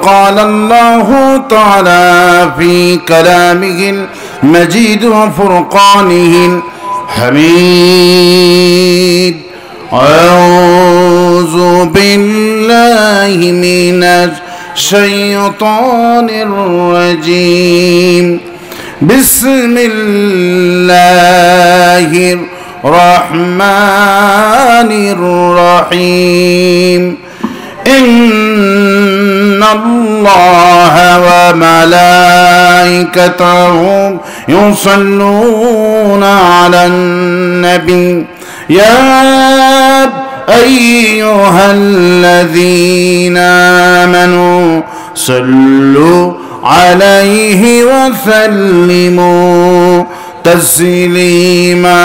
قال الله تعالى في كلامه المجيد وفرقانه الحميد أعوذ بالله من الشيطان الرجيم بسم الله الرحمن الرحيم إن الله وملائكته يصلون على النبي يا أيها الذين آمنوا صلوا عليه وسلموا تسليما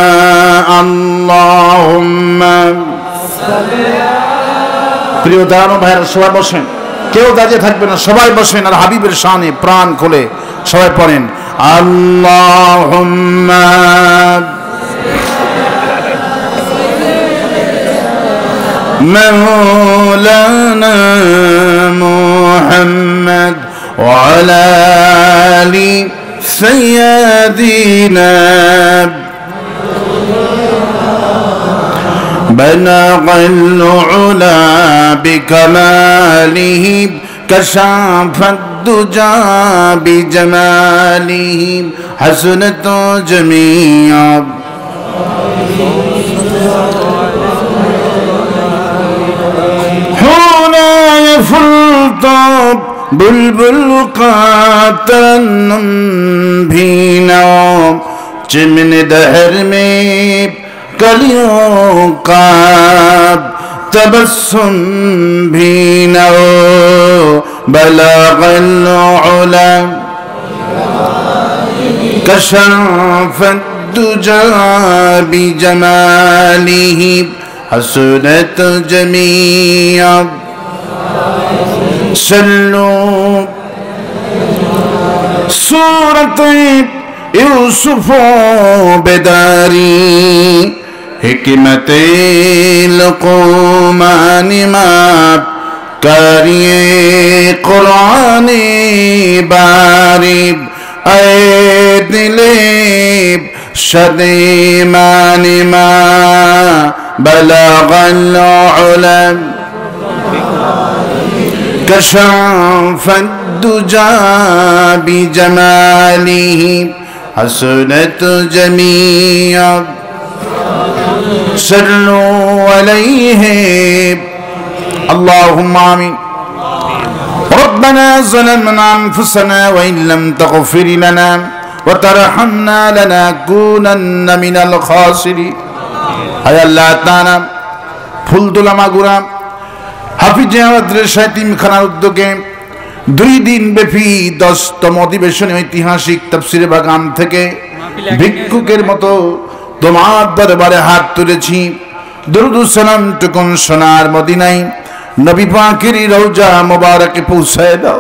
اللهم প্রিয় দানো ভাইরা সবাই বসেন, কেউ দাঁড়িয়ে থাকবে না, সবাই বসেন আর হাবিবের শানে প্রাণ খুলে সবাই পড়েন আল্লাহুম্মা مولانا محمد وعلى آل سيدنا بلغ العلا بكماله كشف الدجى بجماله حسنت جميعا فلطب बुलबुल का तरन्नुम भी नौ चिमन दहर में कलियों का तबस्सुम भी नौ बलगल उला कशफत दुजा बिजमालिही हसनत जमीआ सल्लू सूरत यूसुफ बेदारी हिकमते लुक़मान माप करिए कुरान बारिब ऐ दिले शदे मानिमा बलगल उलम कशफ दुजा बिजमालिही हसनत जमीआ सल्लु अलैहि अल्लाहुम्मा आमीन रब्बना ज़लमना अनफुसना व इन लम तग़फिर लना व तरहमना लनकूनन्न मिनल खासिरीन। हाय अल्लाह ताआला फुलतोला माগুরা হাফিজে মাদ্রাসা তিমখানার উদ্যোগে 2 দিন ব্যাপী 10তম অধিবেশনে ঐতিহাসিক তাফসীরে বাগান থেকে ভিক্ষুকের মতো তোমার দরবারে হাত তুলেছি। দরুদ ও সালাম টুকুন সোনার মদিনায় নবী পাকের রওজা মোবারকে পৌঁছায় দাও।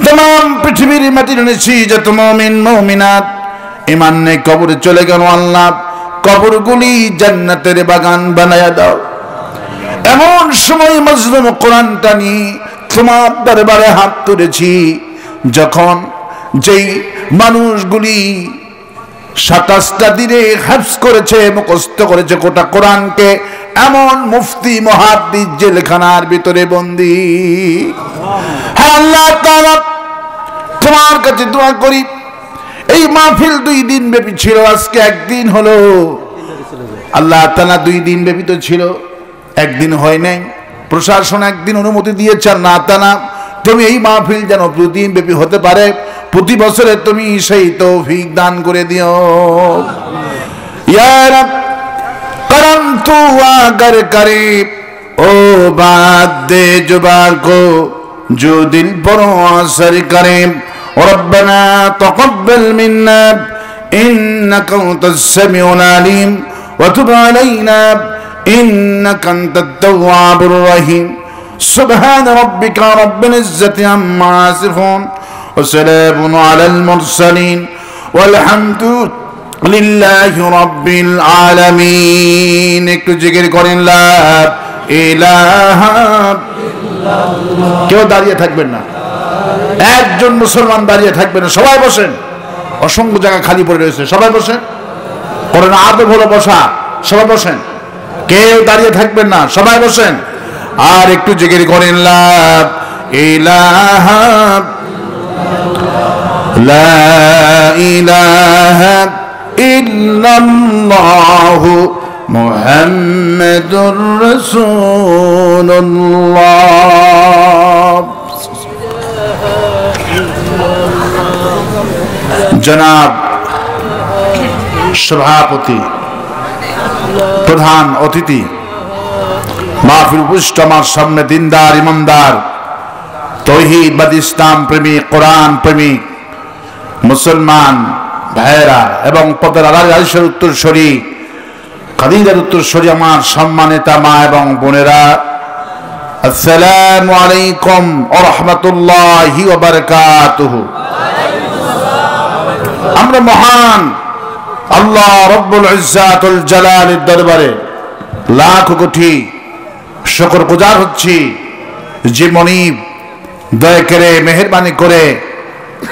तमाम পৃথিবীর মাটির নিচে যত মুমিন মুমিনাত ঈমান নিয়ে কবরে চলে গেল, আল্লাহ কবরগুলি জান্নাতের বাগান বানায়া দাও। এমন সময় মজলুম কোরআনটা নিয়ে তোমার দরবারে হাত তুলেছি যখন যেই মানুষগুলি 27টা দিনে হিফজ করেছে, মুখস্থ করেছে গোটা কোরআনকে, এমন মুফতি মুহাদ্দিস জেলখানার ভিতরে বন্দী। হ্যাঁ আল্লাহ তাআলা তোমার কাছে দোয়া করি, এই মাহফিল 2 দিন ব্যাপী ছিল, আজকে একদিন হলো। আল্লাহ তাআলা 2 দিন ব্যাপী তো ছিল, একদিন হয় নাই। প্রশাসন একদিন অনুমতি দিয়েছে, না তা না, তুমি এই মাহফিল যেন 2 দিন ব্যাপী হতে পারে, প্রতি বছরে তুমি সেই তৌফিক দান করে দিও। ইয়া রব করম তু আगर करे ओ बात दे जुबान को जो दिल पर असर करे। रब्बना तक़ब्बल मिन्ना इन्नका अंतस समीउल अलीम व तुब अलैना इन्नका अंतत तव्वाबुर रहीम। सुब्हान रब्बिका रब्बिल इज्जति अम्मा यसिफून व सलामुन अलल मुरसलीन वल्हम्दुलिल्लाहि रब्बिल आलामीन। একটু জিকির করেন লা ইলাহা কেউ দাঁড়িয়ে থাকবেন না, একজন মুসলমান দাঁড়িয়ে থাকবেন না, সবাই বসেন। অসংখ্য জায়গা খালি পড়ে রয়েছে, সবাই বসেন। কোরআন আদব হলো বসা, সবাই বসেন, কেউ দাঁড়িয়ে থাকবেন না, সবাই বসেন। আর একটু জিকির করেন লা ইলাহা লা ইলাহা ইল্লাল্লাহু মুহাম্মাদুর রাসূলুল্লাহ। জনাব সভাপতি, প্রধান অতিথি, মাহফিল উপস্থিত আমার সামনে দিনদার, ইমানদার, তৌহিদবাদ, ইসলাম প্রেমিক, কোরআন প্রেমিক মুসলমান ভাইয়েরা এবং পদের আড়াইশের উত্তরসূরি, খাদিজার উত্তরসূরি আমার সম্মানিত মা এবং বোনেরা, আসসালামু আলাইকুম ওয়া রাহমাতুল্লাহি ওয়া বারাকাতুহু। আমরা মহান আল্লাহ রব্বুল ইজ্জাতুল জালালের দরবারে লাখ কোটি শুকর গুজার হচ্ছি, যে মনিব দয়া করে মেহেরবানি করে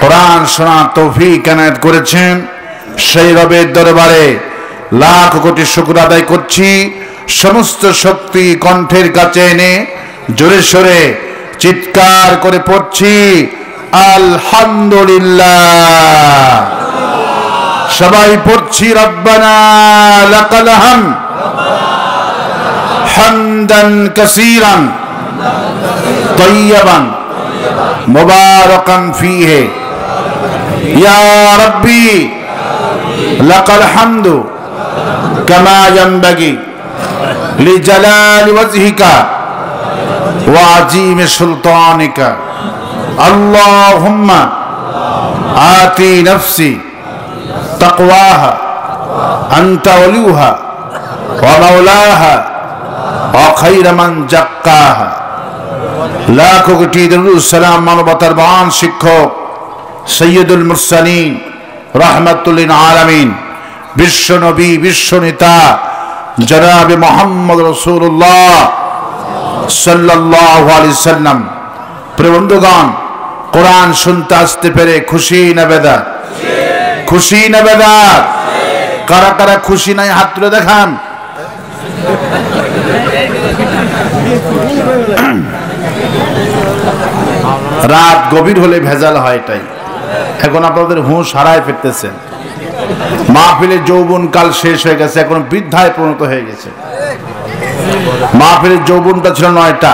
কোরআন শোনার তৌফিক এনায়েত করেছেন, সেই রবের দরবারে লাখ কোটি শুকর আদায় করছি। সমস্ত শক্তি কণ্ঠের কাছে এনে জোরে সোরে চিৎকার করে পড়ছি আলহামদুলিল্লাহ। সবাই পড়ছি রব্বানা লাকাল হামদ হামদান কাসীরান তাইয়্যিবান মুবারাকান ফীহি ইয়া রাব্বি লাকাল হামদু কামা ইয়ানবাগি লিজালালি ওয়াজহিকা ওয়া আযীমি সুলতানিকা। আল্লাহুম্মা আতি নাফসি তাকওয়াহা আনতা ওয়ালিউহা ওয়া মাওলাহা ওয়া খায়রা মান যাক্কাহা। লাখ কোটি দরুদ সালাম মানবতার মহান শিক্ষক সৈয়দুল মুরসালিন রাহমাতুল লিল আলামিন, বিশ্ব নবী, বিশ্ব নেতা জনাবে মুহাম্মদ রাসূলুল্লাহ সাল্লাল্লাহু আলাইহি সাল্লাম। প্রিয় বন্ধুগণ, কোরআন শুনতে আসতে পেরে খুশি না বেদার? খুশি না বেদার? কারা কারা খুশি নাই হাত তুলে দেখান। রাত গভীর হলে ভেজাল হয়, এটাই। এখন আপনাদের হুঁশ হারায় ফিরতেছেন। মাহফিলের যৌবন কাল শেষ হয়ে গেছে, এখন বৃদ্ধায় পরিণত হয়ে গেছে। মাহফিলের যৌবনটা ছিল 9টা,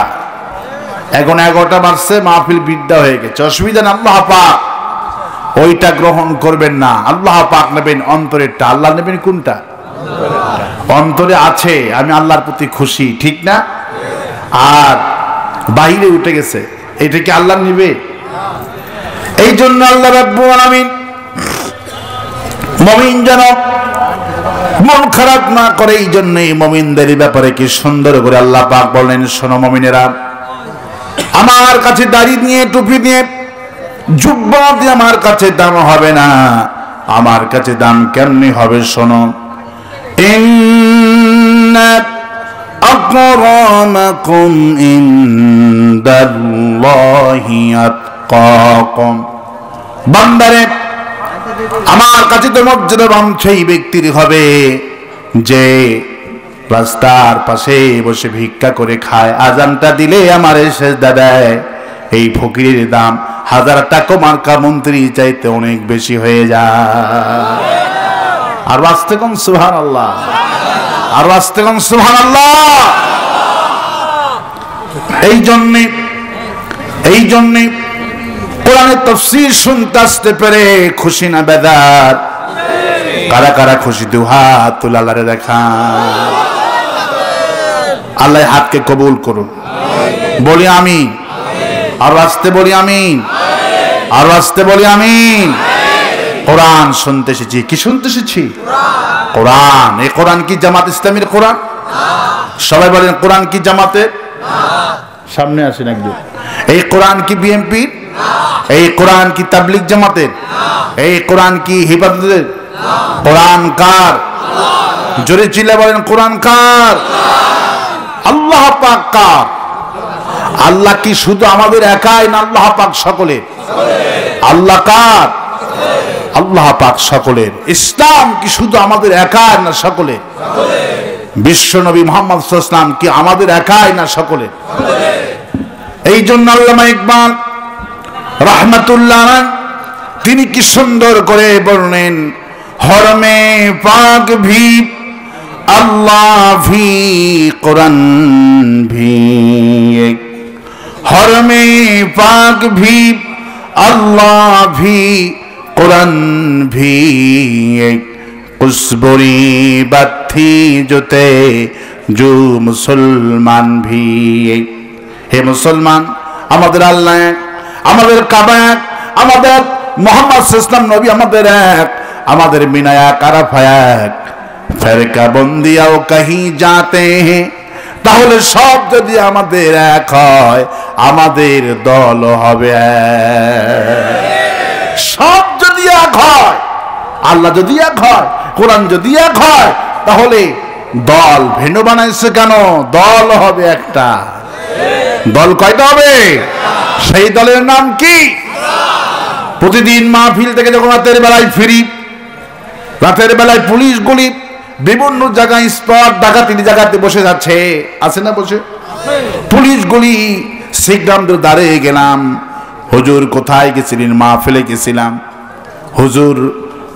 এখন 11টা বাজছে, মাহফিল বৃদ্ধা হয়ে গেছে। অসুবিধা না, আল্লাহ পাক ওইটা গ্রহণ করবেন না। আল্লাহ পাক নেবেন অন্তরেরটা। আল্লাহ নেবেন কোনটা? অন্তরে আছে আমি আল্লাহর প্রতি খুশি, ঠিক না? আর বাহিরে উঠে গেছে, এটা কি আল্লাহ নিবে? এই জন্য আল্লাহ রাব্বুল আলামিন মুমিন যেন মন খারাপ না করে, এই জন্যই মুমিনদের ব্যাপারে কি সুন্দর করে আল্লাহ পাক বলেন, শোনো মুমিনেরা, আমার কাছে দাড়ি নিয়ে, টুপি নিয়ে, জুব্বা দিয়ে আমার কাছে দাম হবে না। আমার কাছে দাম কেমনি হবে? শোনো, ইন্না আকরামাকুম ইনদাল্লাহি আতকাকুম। বান্দারে, আমার কাছে তো মর্যাদাবান সেই ব্যক্তির হবে যে রাস্তার পাশে বসে ভিক্ষা করে খায়, আজানটা দিলে আমার সেজদা দেয়। এই ফকিরের দাম 1000 টাকা মার্কা মন্ত্রী চাইতে অনেক বেশি হয়ে যায়। আর বাঁচতে কম সুবহানাল্লাহ, আর বাঁচতে কম সুবহানাল্লাহ। এই জন্যে কোরআনের তাফসীর শুনতে আসতে পেরে খুশি না বেদার? কারা কারা খুশি? দুহাত তুলে আল্লাহরে দেখান। আল্লাহ হাতকে কবুল করুন, বলি আমিন। আর আসতে বলি আমিন, আর আসতে বলি আমিন। কোরআন শুনতে এসেছি। কি শুনতে এসেছি? কোরআন। এই কোরআন কি জামাত ইসলামীর কোরআন? সবাই বলেন, কোরআন কি জামাতের? সামনে আসেন একজন। এই কোরআন কি বিএনপির? এই কোরআন কি তাবলিগ জামাতের? এই কোরআন কি হিফাজতের? কোরআন কার? জোরে চিল্লা বলেন, কোরআন কার? আল্লাহ পাক কার? আল্লাহ কি শুধু আমাদের একাই না আল্লাহ পাক সকলের? আল্লাহ কার? আল্লাহ পাক সকলের। ইসলাম কি শুধু আমাদের একাই না সকলের? বিশ্ব নবী মুহাম্মদ সাল্লাল্লাহু আলাইহি ওয়াসাল্লাম কি আমাদের একাই না সকলের? এই জন্য আল্লামা ইকবাল রাহমাতুল্লাহ তিনি কি সুন্দর করে বললেন, হরমে পাক ভি আল্লাহ ভি কুরআন ভি, হরমে পাক ভি আল্লাহ ভি কুরআন ভি, কুসবরি বাথি জোতে জু মুসলমান ভি। হে মুসলমান, আমাদের আল্লাহ এক, আমাদের কাবা এক, আমাদের মুহাম্মদ সাল্লাল্লাহু আলাইহি ওয়াসাল্লাম নবী আমাদের এক, আমাদের মিনা এক, আরাফা এক, ফেরকা বন্দিয়াও কहीं जाते हैं। তাহলে সব যদি আমাদের এক হয়, আমাদের দল হবে এক। সব যদি এক হয়, আল্লাহ যদি এক হয়, কোরআন যদি এক হয়, তাহলে দল ভিন্ন বানাইছে কেন? দল হবে একটা। দল কয়টা হবে? সেই দলের নাম কি? প্রতিদিন মাহফিল থেকে যখন রাতের বেলায় ফিরি, রাতের বেলায় পুলিশগুলি বিভিন্ন জায়গায় স্পট ডাকাতির জায়গাতে বসে যাচ্ছে, আছে না বসে? পুলিশগুলি সিগনাল দাঁড়িয়ে গেলাম, হুজুর কোথায় গেছিলেন? মাহফিলে গেছিলাম। হুজুর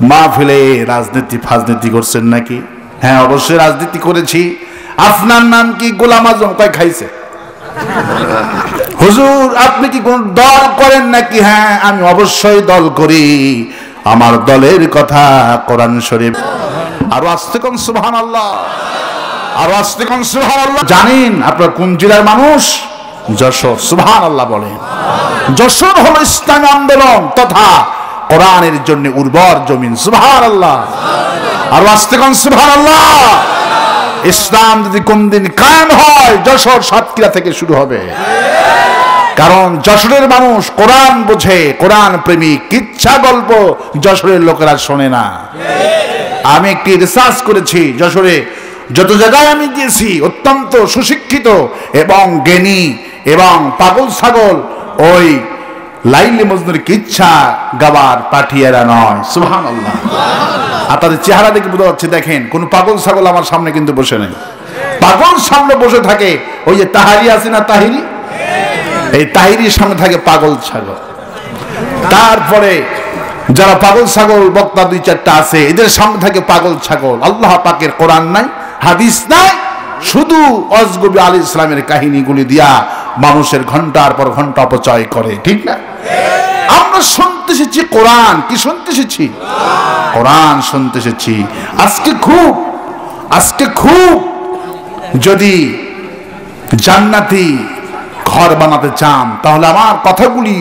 মাহফিলে রাজনীতি ফাজনীতি করছেন নাকি? হ্যাঁ অবশ্যই রাজনীতি করেছি। আপনার নাম কি? গোলাম আজম। কয় খাইছে? হুজুর আপনি কি কোন দল করেন নাকি? হ্যাঁ আমি অবশ্যই দল করি, আমার দলের কথা কোরআন শরীফ। আরো আস্তে কোন সুবহানাল্লাহ, আরো আস্তে কোন সুবহানাল্লাহ। জানেন আপনার কোন জেলার মানুষ? যশোর। সুবহানাল্লাহ বলেন। যশোর হলো ইসলামী আন্দোলন তথা কোরআনের জন্য উর্বর জমিন। সুবহানাল্লাহ, আরো আস্তে কোন সুবহানাল্লাহ। ইসলাম যদি কোনদিন কায়েম হয়, যশোর সাতক্ষীরা থেকে শুরু হবে। কারণ যশোরের মানুষ কোরআন বোঝে, কোরআন প্রেমিক। কিচ্ছা গল্প যশোরের লোকেরা শোনে না। আমি একটি রিসার্চ করেছি, যশোরে যত জায়গায় আমি গিয়েছি অত্যন্ত সুশিক্ষিত এবং জ্ঞানী এবং পাগল ছাগল ওই লাইলে মজনুর কিচ্ছা গাবার পাঠিয়েরা নয়। সুবহানাল্লাহ। আর তাদের চেহারা দেখে বোঝা যাচ্ছে, দেখেন কোন পাগল ছাগল আমার সামনে কিন্তু বসে নেই। পাগল সামনে বসে থাকে ওই যে তাহারি আছে না, তাহিরি, এই তাহিরির সামনে থাকে পাগল ছাগল। তারপরে যারা পাগল ছাগল বক্তা দুই চারটা আছে, এদের সামনে থাকে পাগল ছাগল। আল্লাহ পাকের কোরআন নাই, হাদিস নাই, শুধু অজগবি আলাইহিস সালামের কাহিনীগুলি দিয়া মানুষের ঘন্টার পর ঘন্টা অপচয় করে। ঠিক না? আমরা শুনতে এসেছি কোরআন। কি শুনতে এসেছি? কোরআন শুনতে এসেছি। আজকে খুব যদি জান্নাতি ঘর বানাতে চান, তাহলে আমার কথাগুলি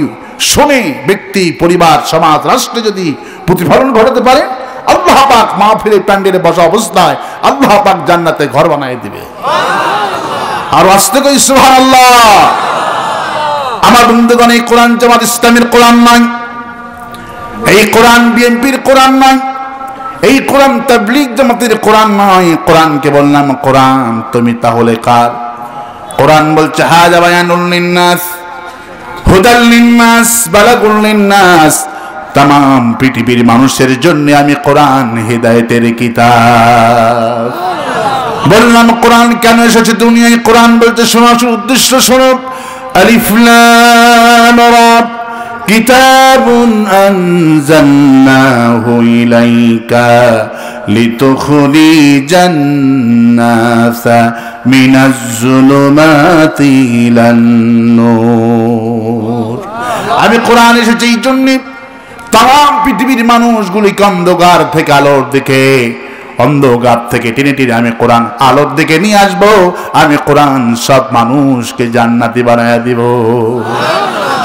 শুনে ব্যক্তি, পরিবার, সমাজ, রাষ্ট্রে যদি প্রতিফলন ঘটাতে পারে, আল্লাহ পাক মাহফিলে প্যান্ডেলে বসা অবস্থায় আল্লাহ পাক জান্নাতে ঘর বানিয়ে দিবে। আর আস্তে করে সুবহানাল্লাহ। আমার বন্ধুগণ, এই কোরআন জামাত ইসলামের কোরআন নয়, এই কোরআন বিএনপির কোরআন নয়, এই কোরআন তাবলীগ জামাতের কোরআন নয়। কোরআনকে বললাম কোরআন, তুমি তাহলে কার? কোরআন বলছে হাযা বায়ানুল লিন্নাস হুদাল লিন্নাস বালাগুল লিন্নাস। तमाम পৃথিবীর মানুষের জন্য আমি কোরআন হিদায়াতের কিতাব। বললাম কোরআন কেন এসেছে দুনিয়ায়? কোরআন বলতে শোনার উদ্দেশ্য শোনো। আলিফ লাম রা কিতাবুন আনজালনাহু ইলাইকা লিতুখরিজান নাসা মিনাজ যুলুমাতি ইলান নূর। আমি কোরআন এসেছে এই জন্য तमाम পৃথিবীর মানুষগুলিকে অন্ধকার থেকে আলোর দিকে, অন্ধকার থেকে টেনে টেনে আমি কোরআন আলোর দিকে নিয়ে আসবো। আমি কোরআন সব মানুষকে জান্নাতি বানায় দিব।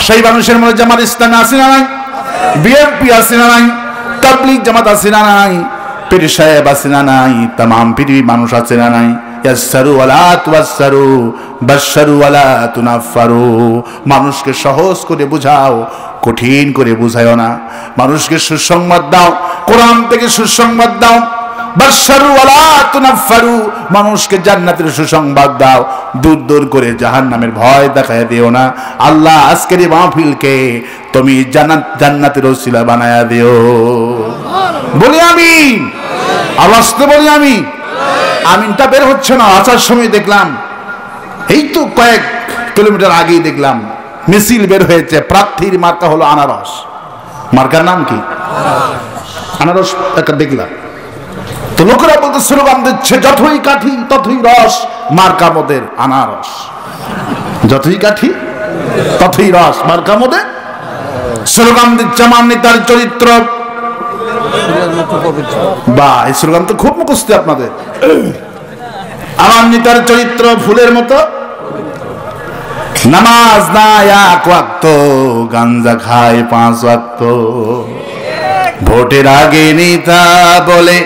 সেই মানুষের মধ্যে জামাত ইসলাম আছে না নাই? বিএনপি আছে না নাই? তাবলীগ জামাত আছে না নাই? পীর সাহেব আছে না নাই? तमाम পৃথিবীর মানুষ আছে না নাই? ইয়াসসারু ওয়ালা তুয়াসসারু বাশশারু ওয়ালা তুনাফফারু। মানুষকে সহজ করে বুঝাও, কঠিন করে বুঝায়ও না। মানুষকে সুসংবাদ দাও, কোরআন থেকে সুসংবাদ দাও। বাশশারু ওয়ালা তুনাফফারু, মানুষকে জান্নাতের সুসংবাদ দাও, দূর দূর করে জাহান্নামের ভয় দেখায় দিও না। আল্লাহ আজকের এই মাহফিলকে তুমি জান্নাতের ওসিলা বানায়া দিও। বলি আমিন। আওয়াজ তো বলি আমিন। আমিনটা বের হচ্ছে না। আসার সময় দেখলাম, এই তো কয়েক কিলোমিটার আগেই দেখলাম মিছিল বের হয়েছে, প্রার্থীর মার্কা হলো আনারস। মার্কার নাম কি? আনারস। একটা দেখলাম তো লোকেরা বলতে স্লোগান দিচ্ছে, যতই কাঠি ততই রস, মার্কা মোদের আনারস। যতই কাঠি ততই রস, মার্কা মোদের। স্লোগান দিচ্ছে আমার নেতার চরিত্র। বা এই স্লোগান তো খুব মুখস্থ আপনাদের। আমার নেতার চরিত্র ফুলের মতো, নামাজ না এক ওয়াক্ত, গাঞ্জা খায় 5 ওয়াক্ত। ভোটের আগে নেতা বলে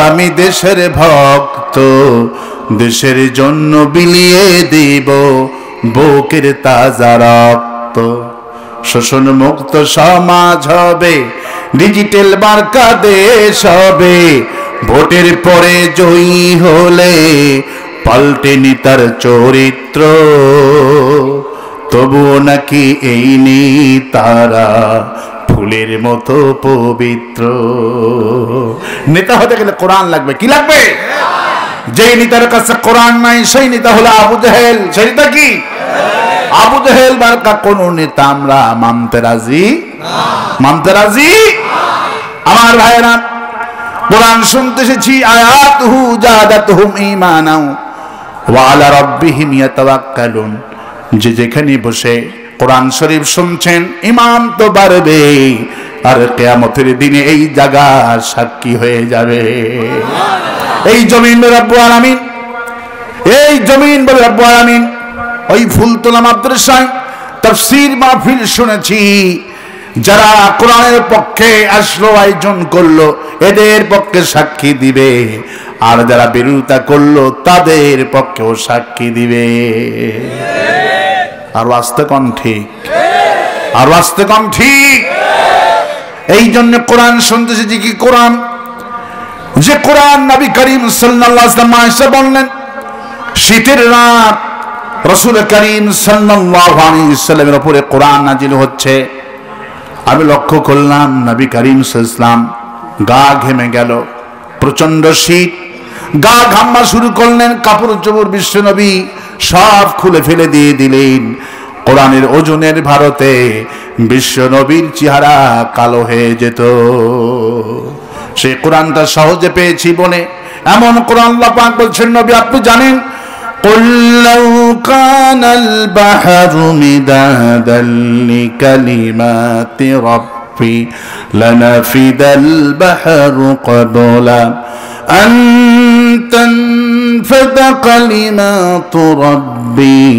আমি দেশের ভক্ত, দেশের জন্য বিলিয়ে দিব বুকের তাজা রক্ত। শোষণ মুক্ত সমাজ হবে, ডিজিটাল মার্কা দেশ হবে, ভোটের পরে জয়ী হলে পাল্টে নেতার চরিত্র। তবুও নাকি এই নেতারা ফুলের মতো পবিত্র। নেতা হতে গেলে কোরআন লাগবে। কি লাগবে? যেই নেতার কাছে কোরআন নাই সেই নেতা হলো আবু জেহেল। সেই নেতা কি? আবু জেহেল মার্কা কোন নেতা আমরা মানতে রাজি? মানতে রাজি? আমার ভাইয়েরা, কোরআন শুনতে এসেছি, আয়াতুহু জাদাতুহুম ঈমানাও ওয়া আলা রাব্বিহিম ইয়াতাওয়াক্কালুন। যে যেখানে বসে কোরআন শরীফ শুনছেন, ঈমান তো বাড়বে, আর কিয়ামতের দিনে এই জায়গা সাক্ষী হয়ে যাবে। এই জমিন রব্বুল আলামিন, এই জমিন রব্বুল আলামিন। ওই ফুলতলা মাদ্রাসায় তাফসীর মাহফিল শুনেছি, যারা কোরআনের পক্ষে আসলো, আয়োজন করলো, এদের পক্ষে সাক্ষী দিবে, আর যারা বিরোধিতা করলো তাদের পক্ষেও সাক্ষী দিবে। আর আস্তে কোন ঠিক? আর আস্তে কোন ঠিক? এই জন্য কোরআন শুনতেছি যে কি কোরআন, যে কোরআন নবী করিম সাল্লাল্লাহু আলাইহি ওয়াসাল্লাম এসে বললেন, শীতের রাত রাসূল করিম সাল্লাল্লাহু আলাইহি ওয়াসাল্লামের উপরে কোরআন নাজিল হচ্ছে। আমি লক্ষ্য করলাম নবী করিম সাল্লাল্লাহু আলাইহি ওয়াসাল্লাম গা ঘেমে গেল, প্রচন্ড শীত, গা ঘামা শুরু করলেন, কাপড় চোপড় বিশ্ব নবী সব খুলে ফেলে দিয়ে দিলেন। কোরআনের ওজনের ভারতে বিশ্ব নবীর চেহারা কালো হয়ে যেত। সেই কোরআনটা সহজে পেয়েছি বলে এমন কোরআন আল্লাহ পাক বলছেন, নবী আপনি জানেন, قل لو كان البحر مدادا لكلمات ربي لنفد البحر قبل أن تنفد كلمات ربي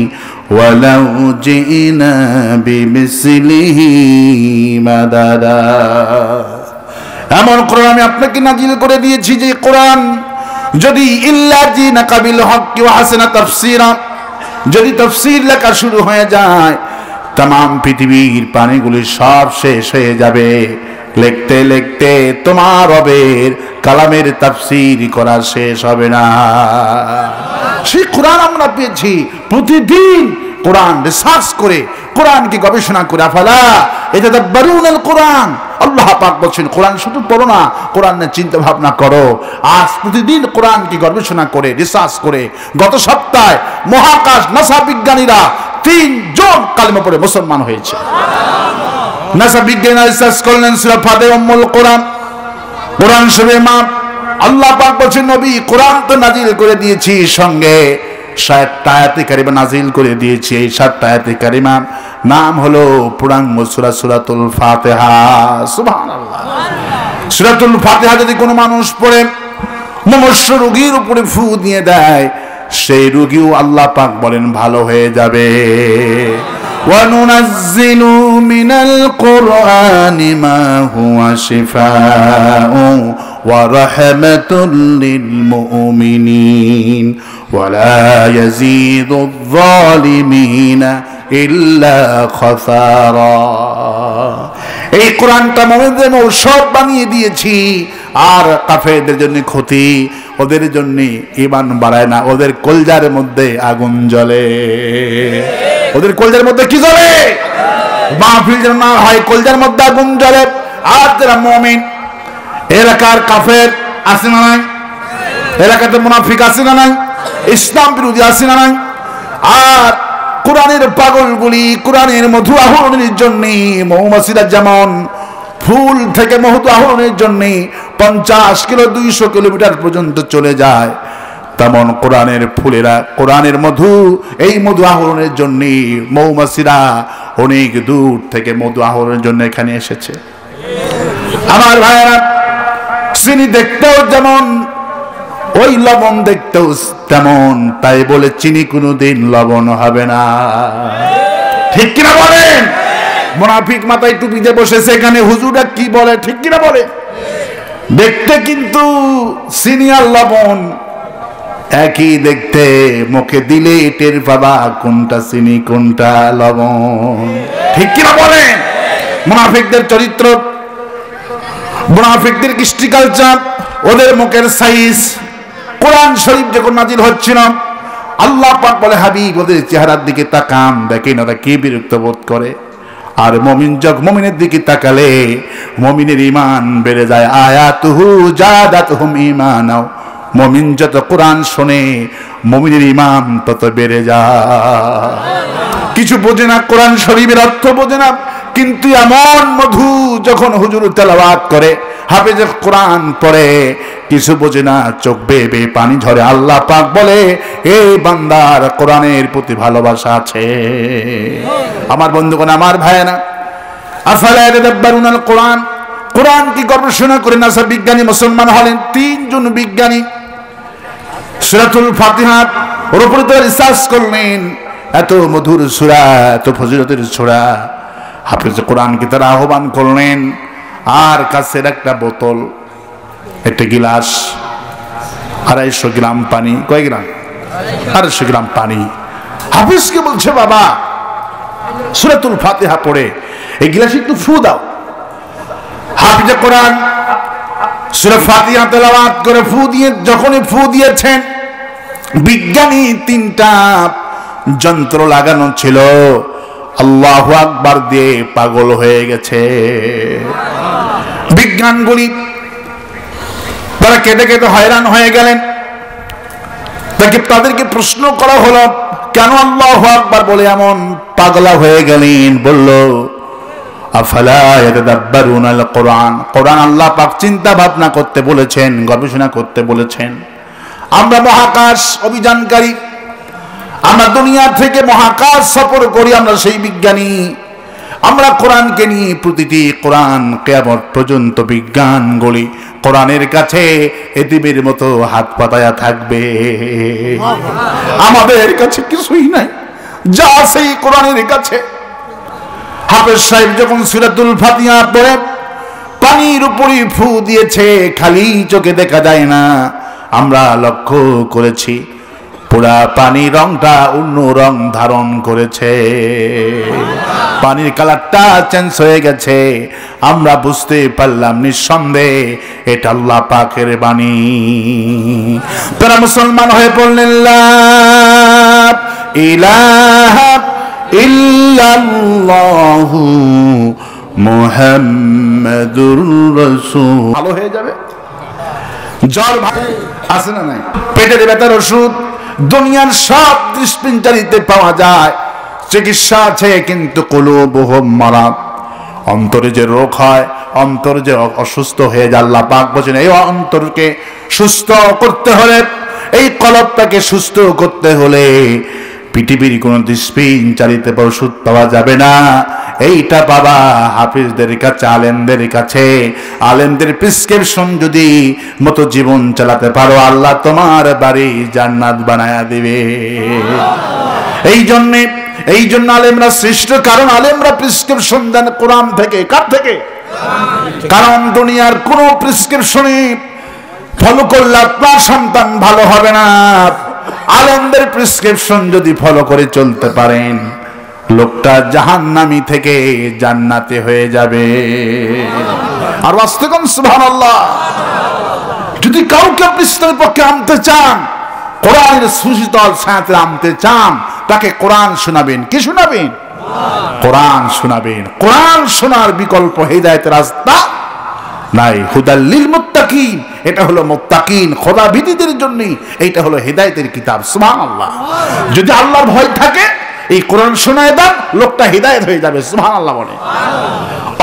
ولو جئنا بمثله مددا। এমন কোরআন আমি আপনাকে নাজিল করে দিয়েছি যে কোরআন যদি ইল্লাযিনা কাবিল হক ওয়া হাসানা তাফসীরা, যদি তাফসীর লেখা শুরু হয়ে যায়, तमाम পৃথিবীর পানিগুলি সব শেষ হয়ে যাবে। লিখতে লিখতে তোমার রবের কালামের তাফসীর করা শেষ হবে না। সেই কোরআন আমরা পেয়েছি। প্রতিদিন কোরআন রিসার্চ করে, কোরআনকে গবেষণা করে, আফালা ইয়াতাদাব্বারুনাল কোরআন। আল্লাহ পাক বলছেন কোরআন শুধু পড়ো না, কোরআনের চিন্তা ভাবনা করো। আজ প্রতিদিন কোরআনকে গবেষণা করে, রিসার্চ করে, গত সপ্তাহে মহাকাশ নাসা বিজ্ঞানীরা 3 জন কালেমা পড়ে মুসলমান হয়েছে। নাসা বিজ্ঞানীরা রিসার্চ করলেন সূরা ফাতিহা উম্মুল কোরআন, কোরআন শরীফের মা। আল্লাহ পাক বলছেন নবী কোরআন তো নাজিল করে দিয়েছি, সঙ্গে 60টা আয়াতে কারিমা নাজিল করে দিয়েছি। এই 60টা আয়াতে কারিমা নাম হলো পূর্ণাঙ্গ সূরা সূরাতুল ফাতিহা। সুবহানাল্লাহ। সূরাতুল ফাতিহা যদি কোনো মানুষ পড়ে, মুমূর্ষু রোগীর উপরে ফু দিয়ে দেয়, সেই রোগীও আল্লাহ পাক বলেন ভালো হয়ে যাবে। وَنُنَزِّلُ مِنَ الْقُرْآنِ مَا هُوَ شِفَاءٌ وَرَحْمَةٌ لِلْمُؤْمِنِينَ وَلَا يَزِيدُ الظَّالِمِينَ إِلَّا خَسَارًا। এই কোরআনটা মুমিনদের ঔষধ বানিয়ে দিয়েছি, আর কাফেরদের জন্য ক্ষতি, ওদের জন্য ঈমান বাড়ায় না, ওদের কলজার মধ্যে আগুন জ্বলে। ওদের কলজার মধ্যে কি জ্বলে? মাহফিল যেন না হয়, কলজার মধ্যে আগুন জ্বলে। আর যারা মুমিন, এলাকার কাফের আছে না নাই? এলাকাতে মুনাফিক আছে না নাই? ইসলাম বিরোধী আছে না নাই? আর কোরআনের পাগলগুলি কোরআনের মধু আহরণের জন্য, মৌমাছিরা যেমন ফুল থেকে মধু আহরণের জন্য 50 কিলো 200 কিলোমিটার পর্যন্ত চলে যায়, তেমন কোরআনের ফুলেরা কোরআনের মধু, এই মধু আহরণের জন্য মৌমাছিরা অনেক দূর থেকে মধু আহরণের জন্য এখানে এসেছে। আমার ভাইয়েরা, চিনি দেখতেও যেমন, ওই লবণ দেখতেও তেমন, তাই বলে চিনি কোনোদিন লবণ হবে না। ঠিক কিনা বলেন? মুনাফিক মাথায় টুপি দিয়ে বসেছে এখানে, হুজুররা কি বলে, ঠিক কিনা বলে? দেখতে কিন্তু চিনি আর লবণ একই দেখতে, মুখে দিলে টের পাবা কোনটা চিনি কোনটা লবণ। ঠিক কিনা বলেন? মুনাফিকদের চরিত্র, মুনাফিকদের কৃষ্টি কালচার, ওদের মুখের সাইজ। কোরআন শরীফ যখন নাজিল হচ্ছিল, আল্লাহ পাক বলে, হাবিব ওদের চেহারার দিকে তাকান, দেখেন ওরা কি বিরক্ত বোধ করে। আর মুমিনের দিকে তাকালে মুমিনের ঈমান বেড়ে যায়। আয়াতুহু জাদাতুহুম ঈমানা, মুমিন যত কোরআন শোনে মুমিনের ঈমান তত বেড়ে যায়। কিছু বোঝে না, কোরআন শরীফের অর্থ বোঝে না, কিন্তু এমন মধু যখন হুজুর তেলাওয়াত করে, হাফেজ কোরআন পড়ে, কিছু বোঝে না, চোখ বেয়ে বেয়ে পানি ঝরে। আল্লাহ পাক বলে, এই বান্দার কোরআনের প্রতি ভালোবাসা আছে। আমার বন্ধুগণ, আমার ভাইয়েরা, আফালা ইয়াতাদাব্বারুনাল কোরআন, কোরআন কি গবেষণা করে না? বিজ্ঞানী মুসলমান হলেন 3 জন বিজ্ঞানী, সূরাতুল ফাতিহার ওর উপরে তো রিসার্চ করলেন। এত মধুর সূরা, এত ফজিলতের সূরা, হাফেজ কোরআন কি তারা আহ্বান করলেন। আর কাছের একটা বোতল, একটা গিলাস, 250 গ্রাম পানি। কয় গ্রাম? 250 গ্রাম পানি। হাফেজকে বলছে, বাবা সূরাতুল ফাতিহা পড়ে এই গিলাসে একটু ফু দাও। হাফেজ কোরআন সূরা ফাতিহা তেলাওয়াত করে ফু দিয়ে, যখনই ফু দিয়েছেন, বিজ্ঞানী 3টা যন্ত্র লাগানো ছিল, আল্লাহু আকবার দিয়ে পাগল হয়ে গেছে। বিজ্ঞানগুলি তারা কেঁদে কেঁদে হয়রান হয়ে গেলেন। তাদেরকে প্রশ্ন করা হলো, কেন আল্লাহু আকবার বলে এমন পাগলা হয়ে গেলেন? বলল, আফালা ইয়াতাদাব্বারুনাল কোরআন, কোরআন আল্লাহ পাক চিন্তা ভাবনা করতে বলেছেন, গবেষণা করতে বলেছেন। আমরা মহাকাশ অভিযানকারী, আমরা দুনিয়া থেকে মহাকাশ সফর করি, আমরা সেই বিজ্ঞানী। আমরা কোরআনকে নিয়ে প্রতিটি কোরআন কিয়ামত পর্যন্ত বিজ্ঞানগুলি কোরআনের কাছে এতিমের মতো হাত পাতায়া থাকবে। আমাদের কাছে কিছুই নাই, যা সেই কোরআনের কাছে। হাফেজ সাহেব যখন সূরাতুল ফাতিহা পড়ে পানির উপরে ফু দিয়েছে, খালি চোখে দেখা যায় না, আমরা লক্ষ্য করেছি পুরা পানি রংটা অন্য রং ধারণ করেছে, পানির কালারটা চেঞ্জ হয়ে গেছে। আমরা বুঝতে পারলাম নিঃসন্দেহে এটা আল্লাহ পাকের বাণী। তারা মুসলমান হয়ে পড়লেন, লা ইলাহা ইল্লাল্লাহু মুহাম্মাদুর রাসূল। ভালো হয়ে যাবে। জ্বর আছে না নাই? পেটের ব্যথার ওষুধ দুনিয়ার সব ডিসপেন্সারিতে পাওয়া যায়, চিকিৎসা আছে, কিন্তু কুলুবুহুম মারাদ, অন্তরে যে রোগ হয়, অন্তর যে অসুস্থ হয়ে যায়, আল্লাহ পাক বলেন এই অন্তরকে সুস্থ করতে হলে, এই কলবটাকে সুস্থ করতে হলে পৃথিবীর কোন ডিসপেন্সারিতে ওষুধ পাওয়া যাবে না। এইটা বাবা হাফিজদের কাছে, আলেমদের কাছে, আলেমদের প্রেসক্রিপশন যদি মতো জীবন চালাতে পারো, আল্লাহ তোমার বাড়ি জান্নাত বানায়া দিবে। এই জন্য আলেমরা শ্রেষ্ঠ, কারণ আলেমরা প্রেসক্রিপশন দেন কোরআন থেকে। কার থেকে? কারণ দুনিয়ার কোন প্রেসক্রিপশনে ফলো করলে আপনার সন্তান ভালো হবে না। আলেমদের প্রেসক্রিপশন যদি ফলো করে চলতে পারেন, লোকটা জাহান্নামী থেকে জান্নাতে হয়ে যাবে। আর আস্তে কোন সুবহানাল্লাহ। যদি কাউকে আপনি ইসলামের পক্ষে আনতে চান, কোরআনের সুশীতল ছায়াতে আনতে চান, তাকে কোরআন শোনাবেন। কি শোনাবেন? কোরআন শোনাবেন। কোরআন শোনার বিকল্প হেদায়েতের রাস্তা নাই। হুদাল লিল মুত্তাকিন, এটা হলো মুত্তাকিন খোদাভীতিদের জন্য, এইটা হলো হেদায়েতের কিতাব। সুবহানাল্লাহ। যদি আল্লাহর ভয় থাকে, এই কোরআন শোনায় দেন, লোকটা হেদায়েত হয়ে যাবে। সুবহানাল্লাহ বলে।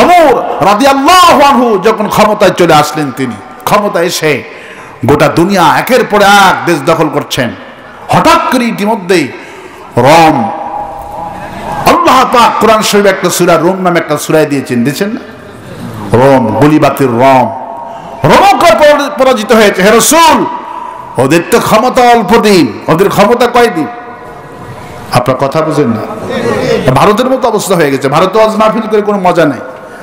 ওমর রাদিয়াল্লাহু আনহু যখন ক্ষমতায় চলে আসলেন, তিনি ক্ষমতায় এসে গোটা দুনিয়া একের পর এক দেশ দখল করছেন। হঠাৎ করে ইতিমধ্যেই রোম, আল্লাহ পাক কোরআন শরীফে একটা সূরা রোম নামে একটা সূরা দিয়েছেন, দিয়েছেন না? রোম, গুলিবাতির রোম, রোমকে পরাজিত হয়েছে। হে রাসূল, ওদের তো ক্ষমতা অল্প দিন, ওদের ক্ষমতা কয়দিন? আপনার কথা বুঝেন না? ভারতের মতো অবস্থা হয়ে গেছে। ভারতে ওয়াজ মাহফিল করে কোনো মজা নাই।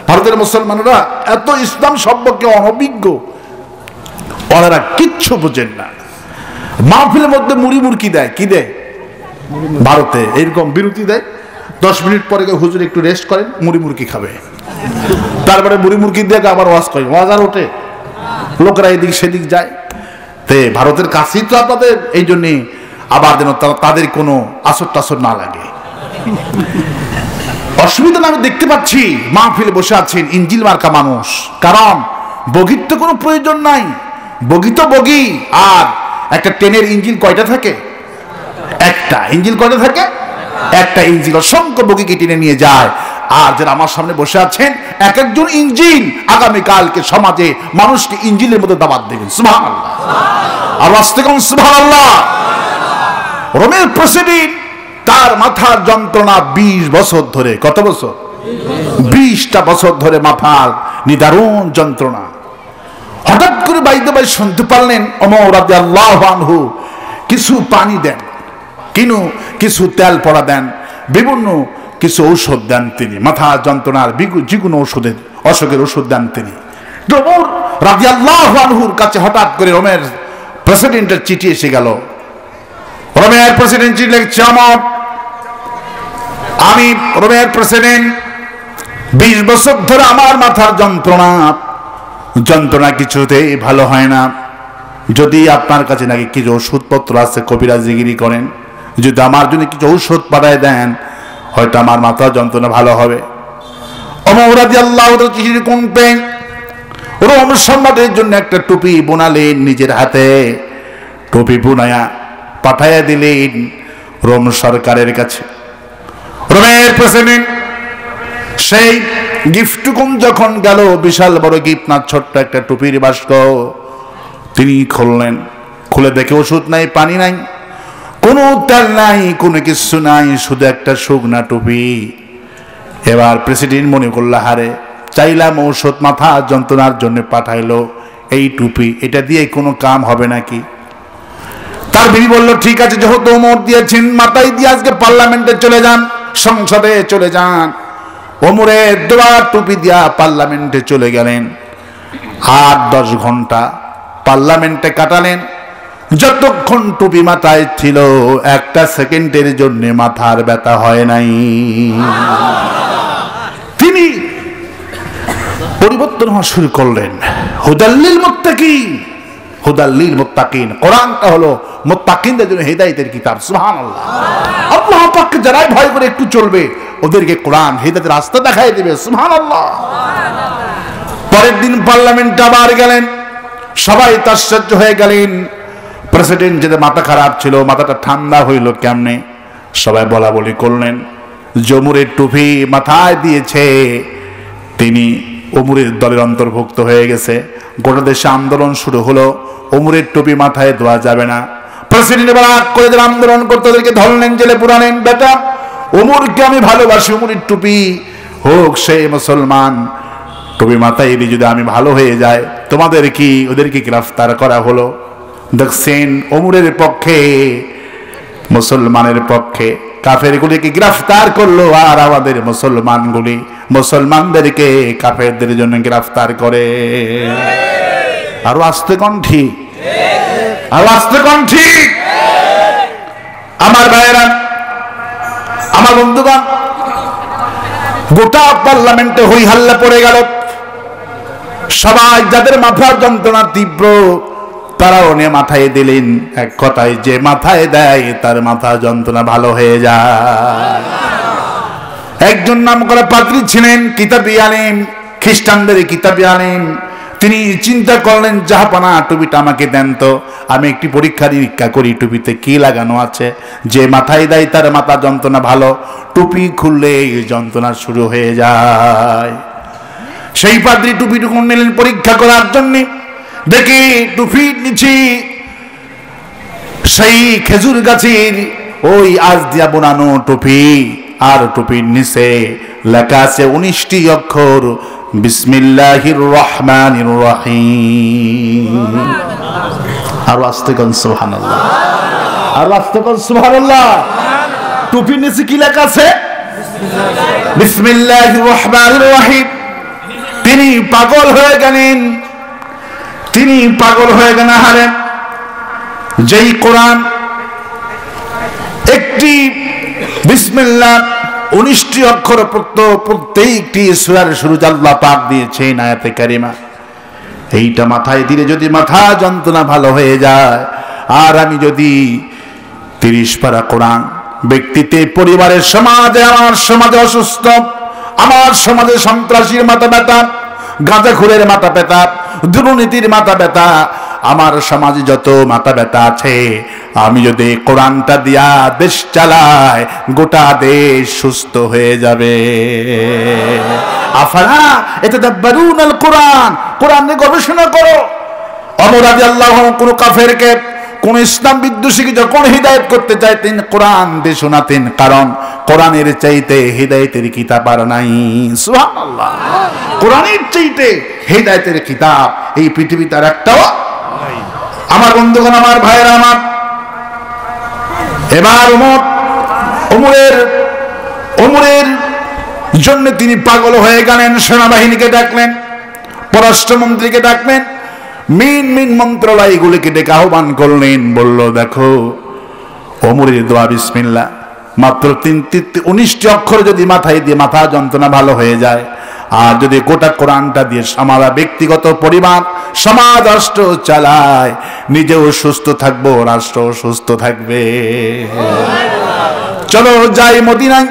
ভারতের মুসলমানরা এত ইসলাম সম্পর্কে অনভিজ্ঞ, ওনারা কিচ্ছু বুঝেন না। মাহফিলের মধ্যে মুড়ি মুরকি দেয়। কি দেয়? ভারতে এইরকম বিরতি দেয়, 10 মিনিট পরে হুজুর একটু রেস্ট করেন, মুড়ি মুরকি খাবে। তারপরে মুড়ি মুরকি দিয়ে আবার ওয়াজ করে, ওয়াজ আর ওঠে, লোকরা এদিক সেদিক যায়। তে ভারতের কাছেই তো আপনাদের, এই জন্যে আবার যেন তাদের কোনো আসর টাসর না লাগে। অসুবিধা না, আমি দেখতে পাচ্ছি মাহফিলে বসে আছেন ইঞ্জিল মার্কা মানুষ। কারণ বগির তো কোনো প্রয়োজন নাই। বগি তো বগি। আর একটা ট্রেনের ইঞ্জিন কয়টা থাকে? একটা। ইঞ্জিন কয়টা থাকে? একটা ইঞ্জিন অসংখ্য বগিকে টেনে নিয়ে যায়। আর যারা আমার সামনে বসে আছেন, এক একজন ইঞ্জিন আগামীকালকে সমাজে মানুষকে ইঞ্জিনের মধ্যে দাওয়াত দেবেন। সুবহানাল্লাহ। আর আস্তে কোন সুবহানাল্লাহ। রোমের প্রেসিডেন্ট, তার মাথার যন্ত্রণা 20 বছর ধরে, কত বছর? 20টা বছর ধরে মাথার নিদারুণ যন্ত্রণা। হঠাৎ করে বাইদে বাই শুনতে পারলেন ওমর রাদিয়াল্লাহু আনহু কিছু পানি দেন, কিছু তেল পড়া দেন, বিভিন্ন কিছু ঔষধ দেন তিনি। মাথা যন্ত্রণার যে কোনো অসুখের ওষুধ দেন তিনি। ওমর রাদিয়াল্লাহু আনহুর কাছে হঠাৎ করে রোমের প্রেসিডেন্টের চিঠি এসে গেল। রোমের প্রেসিডেন্ট চিঠি লিখছে, আমি রোমের প্রেসিডেন্ট, 20 বছর ধরে আমার মাথার যন্ত্রণা কিছুতেই ভালো হয় না। যদি আপনার কাছে নাকি কিছু ওষুধপত্র আছে, কবিরাজিগিরি করেন, যদি আমার জন্য কিছু ঔষধ পাঠায় দেন, হয়তো আমার মাথার যন্ত্রণা ভালো হবে। ওমর রাদিয়াল্লাহু আনহু চিঠির কোণে রোম সম্রাটের জন্য একটা টুপি বোনালেন নিজের হাতে। টুপি বুনায়া পাঠাইয়া দিলেন রোম সরকারের কাছে। রোমের প্রেসিডেন্ট সেই গিফটটুকুন যখন গেল, বিশাল বড় গিফট না, ছোট্ট একটা টুপির বাস্ক তিনি খুললেন। খুলে দেখে ওষুধ নাই, পানি নাই, কোনো তেল নাই, কোনো কিছু নাই, শুধু একটা শুকনা টুপি। এবার প্রেসিডেন্ট মনে করলো, হারে, চাইলাম ঔষধ মাথা যন্ত্রণার জন্য পাঠাইলো, এই টুপি, এটা দিয়ে কোনো কাম হবে নাকি? তার বিবি বলল, ঠিক আছে, যেহেতু ওমর দিয়েছেন, মাথায় দিয়ে আজকে পার্লামেন্টে চলে যান, সংসদে চলে যান। ওমরের দোয়া টুপি দিয়া পার্লামেন্টে চলে গেলেন। 8-10 ঘন্টা পার্লামেন্টে কাটালেন। যতক্ষণ টুপি মাথায় ছিল, একটা সেকেন্ডের জন্য মাথার ব্যথা হয় নাই। তিনি পরিবর্তন হওয়া শুরু করলেন। হুদাল লিল মুত্তাকিন, হুদাল লিল মুত্তাকিন। কোরআনটা হলো মুত্তাকিনদের জন্য হেদায়েতের কিতাব। সুবহানাল্লাহ। আল্লাহ পাককে যারাই ভয় করে একটু চলবে, ওদেরকে কোরআন হেদায়েতের রাস্তা দেখায় দিবে। সুবহানাল্লাহ। পরের দিন পার্লামেন্টে আবার গেলেন, সবাই তাশ্চর্য হয়ে গেলেন। প্রেসিডেন্ট যেটা মাথা খারাপ ছিল, মাথাটা ঠান্ডা হইল কেমনে? সবাই বলা বলি করলেন, ওমরের টুপি মাথায় দিয়েছে, তিনি ওমরের দলের অন্তর্ভুক্ত হয়ে গেছে। গোটা দেশে আন্দোলন শুরু হলো, ওমরের টুপি মাথায় দেওয়া যাবে না। প্রেসিডেন্ট এবার আগ করে যারা আন্দোলন করতে, ওদেরকে ধরলেন, জেলে পুরালেন। বেটা, ওমরকে আমি ভালোবাসি, ওমরের টুপি হোক সে মুসলমান, টুপি মাথায় দিয়ে যদি আমি ভালো হয়ে যায়, তোমাদের কি, ওদেরকে গ্রেফতার করা হলো। দেখছেন, ওমরের পক্ষে, মুসলমানের পক্ষে কাফেরগুলিকে গ্রেফতার করলো, আর আমাদের মুসলমানদেরকে কাফেরদের জন্য গ্রেফতার করে। আরো আস্তে কোন ঠিক, আরো আস্তে কোন ঠিক। আমার ভাইয়েরা, আমার বন্ধুগণ, গোটা পার্লামেন্টে হই হাল্লা পড়ে গেল। সবাই যাদের মাথার যন্ত্রণা তীব্র তারাও নিয়ে মাথায় দিলেন। এক কথায় যে মাথায় দেয় তার মাথা যন্ত্রণা ভালো হয়ে যায়। একজন নাম করা পাদ্রী ছিলেন, কিতাবী আলেম, খ্রিস্টানদের কিতাবী আলেম। তিনি চিন্তা করলেন, জাহাপানা টুপিটা আমাকে দেন তো, আমি একটি পরীক্ষা নিরীক্ষা করি টুপিতে কি লাগানো আছে। যে মাথায় দেয় তার মাথা যন্ত্রণা ভালো, টুপি খুললে যন্ত্রণা শুরু হয়ে যায়। সেই পাদ্রী টুপিটুকু নিলেন পরীক্ষা করার জন্য। দেখি টুপির নিচে সেই খেজুর গাছের ওই আজ দিয়া বোনানো টুপি, আর টুপির নিচে লেখা আছে 19টি অক্ষর, বিসমিল্লাহির রহমানির রহিম। আর আস্তে কোন সুবহানাল্লাহ, আর আস্তে কোন সুবহানাল্লাহ। টুপির নিচে কি লেখা আছে? বিসমিল্লাহির রহমানির রহিম। তিনি পাগল হয়ে গেলেন, তিনি পাগল হয়ে গেলেন। হারে যেই কোরআন একটি বিসমিল্লাহ 19টি অক্ষর প্রত্যেকটি সূরার শুরুতে আল্লাহ পাক দিয়েছেন আয়াতে কারিমা। এইটা মাথায় দিলে যদি মাথা যন্ত্রণা ভালো হয়ে যায়, আর আমি যদি 30 পারা কোরআন ব্যক্তিতে, পরিবারের, সমাজে, আমার সমাজে অসুস্থ, আমার সমাজে সন্ত্রাসীর মাথা ব্যথা, গাঁজাখুরের মাথা ব্যথা, দুর্নীতির মাথা ব্যথা, আমার সমাজে যত মাথা ব্যথা আছে, আমি যদি কোরআনটা দিয়া দেশ চালাই, গোটা দেশ সুস্থ হয়ে যাবে। আফালা ইয়াতাদাব্বারুনাল কোরআন, কোরআন নিয়ে গবেষণা করো। ওমর রাদিয়াল্লাহু আনহু কোন কাফেরকে, কোন ইসলাম বিদ্বেষীকে যখন হিদায়াত করতে চাইতেন কোরআন দিয়ে শোনাতেন, কারণ কোরআনের চাইতে হিদায়াতের কিতাব আর নাই। সুবহানাল্লাহ। কোরআনের চাইতে হিদায়াতের কিতাব এই পৃথিবীতে আর একটাও নাই। আমার বন্ধুগণ, আমার ভাইয়েরা আমার, এবার ওমরের জন্য তিনি পাগল হয়ে গেলেন। সেনাবাহিনীকে ডাকলেন, পররাষ্ট্রমন্ত্রীকে ডাকলেন, মিন মন্ত্রণালয়গুলিকে ডেকে আহ্বান করলেন। বলল, দেখো ওমরের দোয়া বিসমিল্লাহ, মাত্র 19টি অক্ষর যদি মাথায় দিয়ে মাথা যন্ত্রণা ভালো হয়ে যায়, আর যদি গোটা কোরআনটা দিয়ে সামারা ব্যক্তিগত, পরিবার, সমাজ, রাষ্ট্র চালায়, নিজেও সুস্থ থাকবো, রাষ্ট্র সুস্থ থাকবে। চলো যাই মদিনায়।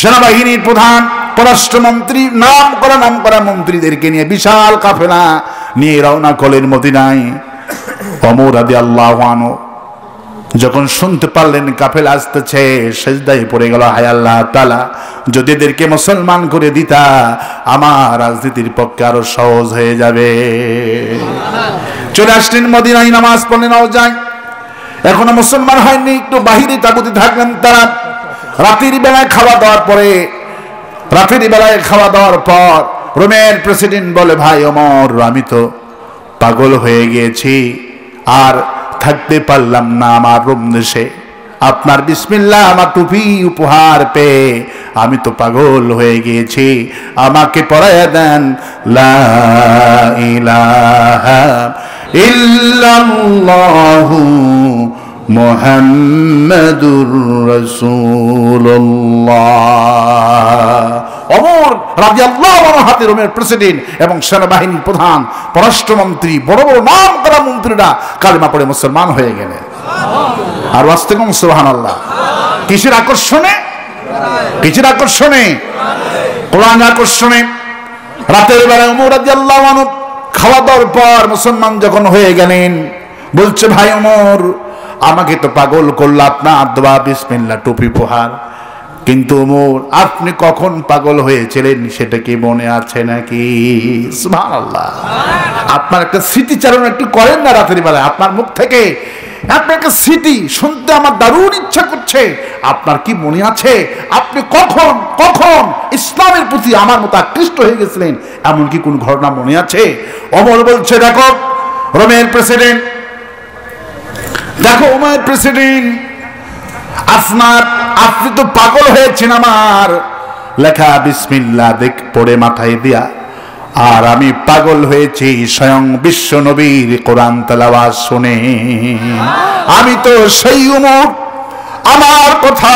সেনাবাহিনীর প্রধান, পররাষ্ট্রমন্ত্রী, নাম করা মন্ত্রীদেরকে নিয়ে বিশাল কাফেলা নিয়ে রওনা করলেন মদিনায়। ওমর রাদিয়াল্লাহু আনহু যখন শুনতে পারলেন কাফেলা আসতেছে, সেজদায় পড়ে গেল, হায় আল্লাহ তাআলা, যদি এদেরকে মুসলমান করে দিতা আমার রাজনীতির পক্ষে আরো সহজ হয়ে যাবে। চলে আসলেন মদিনায়, নামাজ পড়লেন, যায় এখনো মুসলমান হয়নি, একটু বাহিরে তাগুতে থাকলেন তারা। রাতের বেলায় খাওয়া দাওয়ার পর রোমের প্রেসিডেন্ট বলে, ভাই ওমর, আমি তো পাগল হয়ে গিয়েছি, আর থাকতে পারলাম না আমার রোম দেশে। আপনার বিসমিল্লাহ, আমার টুপি উপহার পেয়ে আমি তো পাগল হয়ে গিয়েছি, আমাকে পড়াইয়া দেন লা ইলাহা ইল্লাল্লাহু মুহাম্মাদুর রাসূলুল্লাহ। ওমর রাদিয়াল্লাহু আনহু হাতে রোমের প্রেসিডেন্ট এবং সেনাবাহিনীর প্রধান, পররাষ্ট্রমন্ত্রী, বড় বড় নাম করা মন্ত্রীরা কালেমা পড়ে মুসলমান হয়ে গেলেন। আর ওয়াস্তে কোন সুবহানাল্লাহ। কিসের আকর্ষণে? কিসের আকর্ষণে? কোরআন আকর্ষণে। রাতের বেলায় ওমর রাদিয়াল্লাহু আনহু খাওয়া দাওয়ার পর মুসলমান যখন হয়ে গেলেন, বলছে, ভাই ওমর, আমাকে তো পাগল করলো আপনার দোয়া বিসমিল্লাহ টুপি উপহার, কিন্তু ওমর আপনি কখন পাগল হয়েছিলেন সেটা কি মনে আছে নাকি? সুবহানাল্লাহ। আপনার একটা স্মৃতিচারণ একটু করেন না রাতের বেলায়, আপনার মুখ থেকে আপনার একটা স্মৃতি শুনতে আমার দারুণ ইচ্ছা করছে। আপনার কি মনে আছে আপনি কখন কখন ইসলামের প্রতি আমার মতো আকৃষ্ট হয়ে গেছিলেন, এমন কি কোন ঘটনা মনে আছে? ওমর বলছে, দেখো রোমের প্রেসিডেন্ট, দেখো ওমর প্রেসিডেন্ট, আপনি তো পাগল হয়েছেন আমার লেখা বিসমিল্লাহ দেখ পড়ে মাথায় দিয়া, আর আমি পাগল হয়েছি স্বয়ং বিশ্ব নবীর কোরআন তেলাওয়াত শুনে। আমি তো সেই ওমর, আমার কথা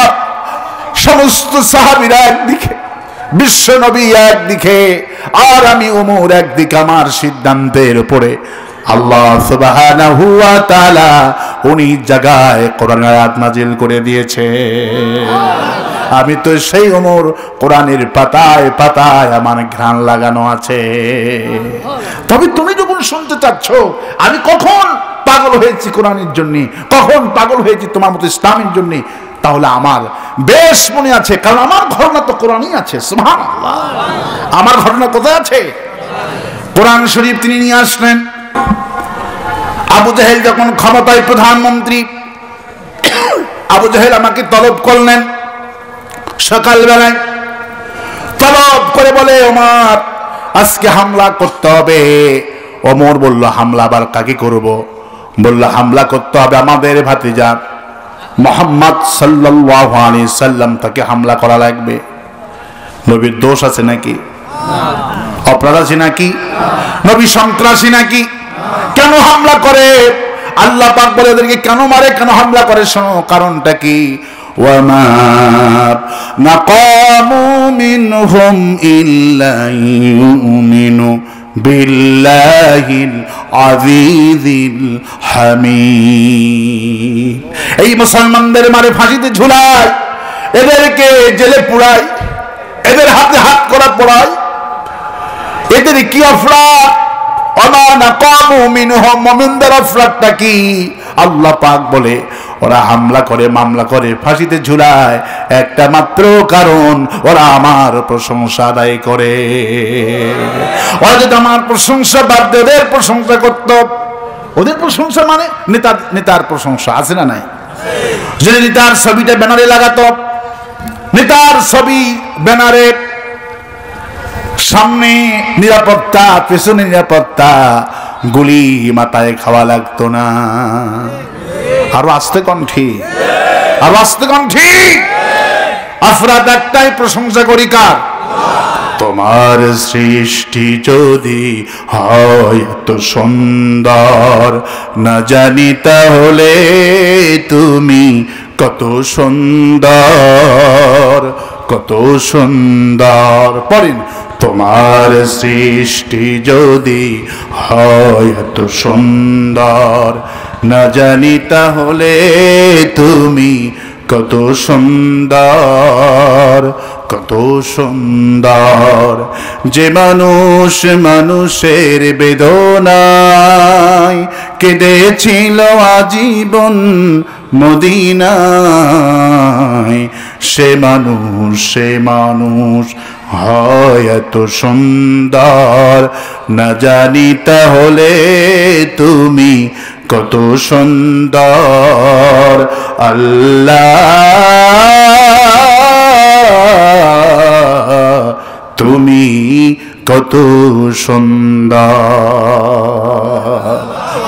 সমস্ত সাহাবীরা একদিকে, বিশ্ব নবী একদিকে আর আমি ওমর একদিকে, আমার সিদ্ধান্তের উপরে আল্লাহ সুবহানাহু ওয়া তাআলা উনি জায়গায় কোরআনের আয়াত নাজিল করে দিয়েছে। আমি তো সেই ওমর, কোরআনের পাতায় পাতায় আমার ঘ্রাণ লাগানো আছে। তবে তুমি যখন শুনতে চাচ্ছ আমি কখন পাগল হয়েছি কোরআনের জন্য, কখন পাগল হয়েছি তোমার মতো ইসলামের জন্য, তাহলে আমার বেশ মনে আছে, কারণ আমার ঘটনা তো কোরআনই আছে। সুবহানাল্লাহ, আমার ঘটনা কোথায় আছে? কোরআন শরীফ তিনি নিয়ে আসলেন। আবু জাহেল যখন ক্ষমতায় প্রধানমন্ত্রী, আবু জাহেল আমাকে তলব করলেন সকালবেলায়, তলব করে বলে ওমর আজকে হামলা করতে হবে। ওমর বলল হামলা আবার কাকে করব? বলল হামলা করতে হবে আমাদের ভাতিজা মুহাম্মদ সাল্লাল্লাহু আলাইহি সাল্লাম, তাকে হামলা করা লাগবে। নবীর দোষ আছে নাকি? অপরাধ আছে নাকি? নবী সন্ত্রাসী নাকি? কেন হামলা করে? আল্লাহ পাক বলে এদেরকে কেন মারে, কেন হামলা করে, শোনো কারণটা কি। ওয়ামা নাকামু মিনহুম ইল্লা ইউমিনু বিল্লাহিল আজিজিল হামিদ। এই মুসলমানদের মারে ফাঁসিতে ঝুলায়, এদেরকে জেলে পুরায়, এদের হাতে হাত করা পড়ায়, এদের কি অপরাধ? মুমিনদের অপরাধটা কি? আল্লাহ পাক বলে ওরা হামলা করে, মামলা করে, ফাঁসিতে ঝুলায় একটা মাত্র কারণ, ওরা আমার প্রশংসা আদায় করে। ওরা যদি আমার প্রশংসা বাদ দিয়ে ওদের প্রশংসা করত, ওদের প্রশংসা মানে নেতার প্রশংসা আছে না নাই? যদি নেতার ছবিটা ব্যানারে লাগাতো, নেতার ছবি ব্যানারে, সামনে নিরাপত্তা, পেছনে নিরাপত্তা, গুলি মাথায় খাওয়া লাগতো না। আরো আস্তে কণ্ঠে, আরো আস্তে কণ্ঠে। আফরাদ একটাই প্রশংসা করি কার? তোমার সৃষ্টি যদি হয় এত সুন্দর, না জানি তাহলে তুমি কত সুন্দর, কত সুন্দর। পড়েন, তোমার সৃষ্টি যদি হয় এত সুন্দর, না জানি তাহলে তুমি কত সুন্দর, কত সুন্দর। যে মানুষ মানুষের বেদনায় কেঁদেছিল আজীবন মদিনায়, সে মানুষ হয় এত সুন্দর, না জানি তাহলে তুমি কত সুন্দর। আল্লাহ তুমি কত সুন্দর।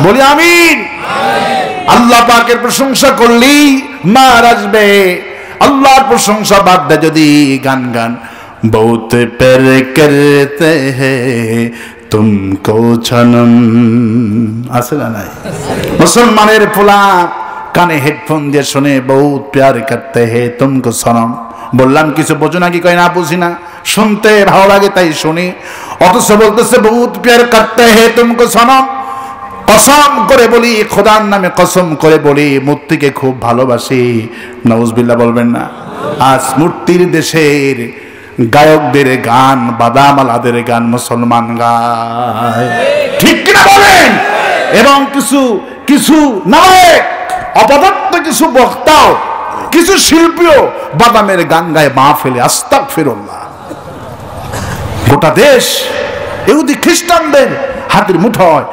বলি আমিন। আল্লাহ পাকের প্রশংসা করলেই মার আসবে। আল্লাহর প্রশংসা বাদ দে যদি গান গান, বহুত প্যার করতে হ্যায় তুমকো সনম, আছে না নাই? মুসলমানের পোলা কানে হেডফোন দিয়ে শুনে বহুত প্যার করতে হ্যায় তুমকো সনম। বললাম কিছু বোঝো নাকি? কয় না বুঝি না, শুনতে ভালো লাগে তাই শুনি। অথচ বলতেছে বহুত প্যার করতে হ্যায় তুমকো সনম। কসম করে বলি, খোদার নামে কসম করে বলি, মূর্তিকে খুব ভালোবাসি। নাউজুবিল্লাহ বলবেন না? আজ মূর্তির দেশের গায়কদের গান, বাদামালাদের গান মুসলমান গায়, ঠিক কিনা বলেন? এবং কিছু নায়ক, অপদার্থ কিছু বক্তাও, কিছু শিল্পীও বাদামের গান গায় মাহফিলে। আস্তাগফিরুল্লাহ। গোটা দেশ ইহুদি খ্রিস্টানদের হাতের মুঠোয়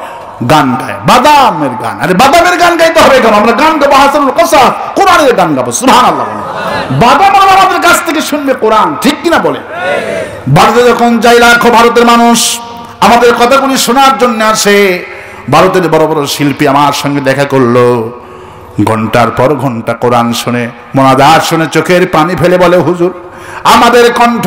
গান গায়, বাদামের গান। আরে বাদামের গান গাইতে হবে কেন? আমরা গান গাবো হাসানুল কসাস, কোরআনের গান গাবো। সুবহানাল্লাহ। বাদাম আমাদের কাছ থেকে শুনবে কোরআন, ঠিক কিনা বলে? ভারতে যখন যাই, লাখো ভারতের মানুষ আমাদের কথাগুলি শোনার জন্য আসে। ভারতের বড় বড় শিল্পী আমার সঙ্গে দেখা করলো, ঘন্টার পর ঘন্টা কোরআন শুনে, মোনাজাত শুনে চোখের পানি ফেলে বলে, হুজুর আমাদের কণ্ঠ